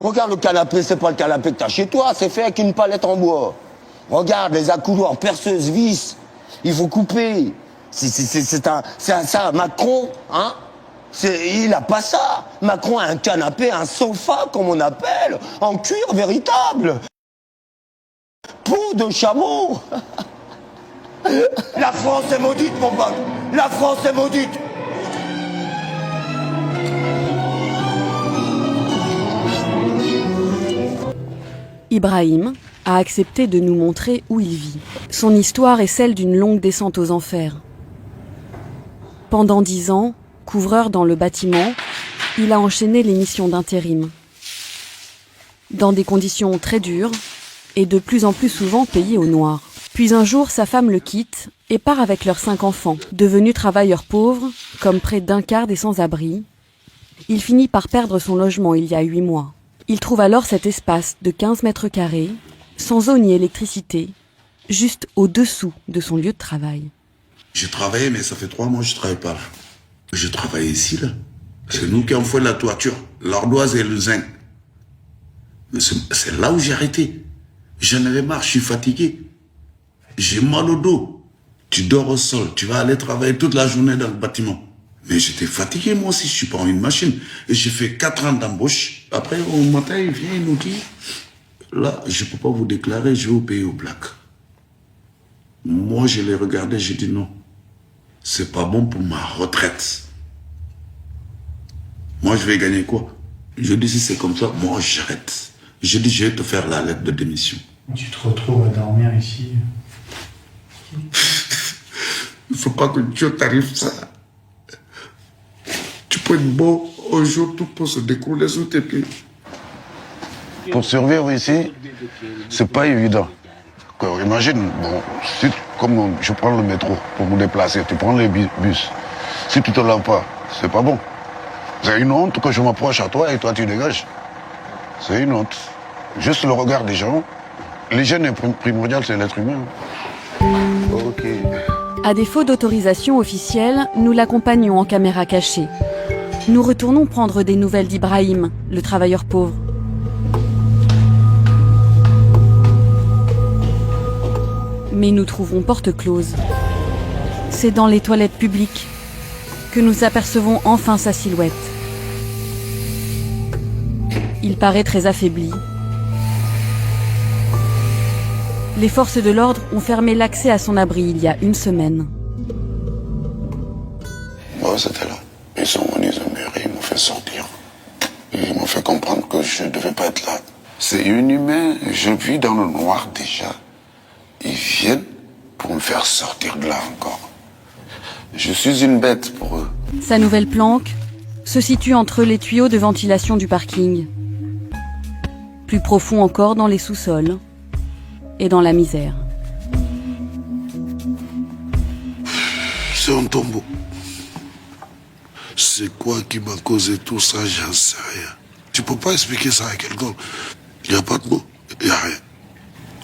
Regarde le canapé, c'est pas le canapé que t'as chez toi, c'est fait avec une palette en bois. Regarde les accoudoirs, perceuse, vis. Il faut couper. C'est ça, Macron, hein? Il a pas ça. Macron a un canapé, un sofa, comme on appelle, en cuir véritable. Peau de chameau. La France est maudite, mon pote. La France est maudite. Ibrahim a accepté de nous montrer où il vit. Son histoire est celle d'une longue descente aux enfers. Pendant 10 ans, couvreur dans le bâtiment, il a enchaîné les missions d'intérim. Dans des conditions très dures et de plus en plus souvent payé au noir. Puis un jour, sa femme le quitte et part avec leurs 5 enfants. Devenu travailleur pauvre, comme près d'un quart des sans-abri, il finit par perdre son logement il y a 8 mois. Il trouve alors cet espace de 15 mètres carrés, sans eau ni électricité, juste au-dessous de son lieu de travail. J'ai travaillé, mais ça fait 3 mois que je travaille pas là. Je travaille ici, là. C'est nous qui avons fait la toiture, l'ardoise et le zinc. C'est là où j'ai arrêté. J'en avais marre, je suis fatigué. J'ai mal au dos. Tu dors au sol, tu vas aller travailler toute la journée dans le bâtiment. Mais j'étais fatigué, moi aussi, je suis pas une machine. Et j'ai fait 4 ans d'embauche. Après, au matin, il vient, il nous dit, là, je peux pas vous déclarer, je vais vous payer au black. Moi, je l'ai regardé, j'ai dit non. C'est pas bon pour ma retraite. Moi, je vais gagner quoi? Je dis, si c'est comme ça, moi, j'arrête. Je dis, je vais te faire la lettre de démission. Tu te retrouves à dormir ici. Il faut pas que Dieu t'arrive ça. Tu peux être beau, un jour, tout peut se découler sous tes pieds. Pour survivre ici, c'est pas évident. Imagine, bon, si, comme je prends le métro pour me déplacer, tu prends les bus. Si tu te laves pas, c'est pas bon. C'est une honte que je m'approche à toi et toi tu dégages. C'est une honte. Juste le regard des gens. L'hygiène est primordiale, c'est l'être humain. Ok. À défaut d'autorisation officielle, nous l'accompagnons en caméra cachée. Nous retournons prendre des nouvelles d'Ibrahim, le travailleur pauvre. Mais nous trouvons porte close. C'est dans les toilettes publiques que nous apercevons enfin sa silhouette. Il paraît très affaibli. Les forces de l'ordre ont fermé l'accès à son abri il y a 1 semaine. Bon, c'était là. Ils sont venus me mûrir, ils m'ont fait sortir. Ils m'ont fait comprendre que je ne devais pas être là. C'est inhumain, je vis dans le noir déjà. Ils viennent pour me faire sortir de là encore. Je suis une bête pour eux. Sa nouvelle planque se situe entre les tuyaux de ventilation du parking. Plus profond encore dans les sous-sols et dans la misère. C'est un tombeau. C'est quoi qui m'a causé tout ça, j'en sais rien. Tu peux pas expliquer ça à quelqu'un. Il n'y a pas de mots, il n'y a rien.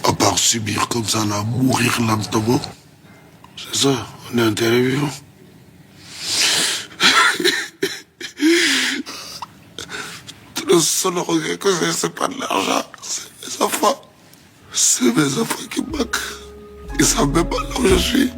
À part subir comme ça, là, mourir lentement. C'est ça, on est intérêt vivant. Le seul regret que j'ai, c'est pas de l'argent, c'est mes enfants. C'est mes enfants qui manquent. Ils savent même pas là où je suis.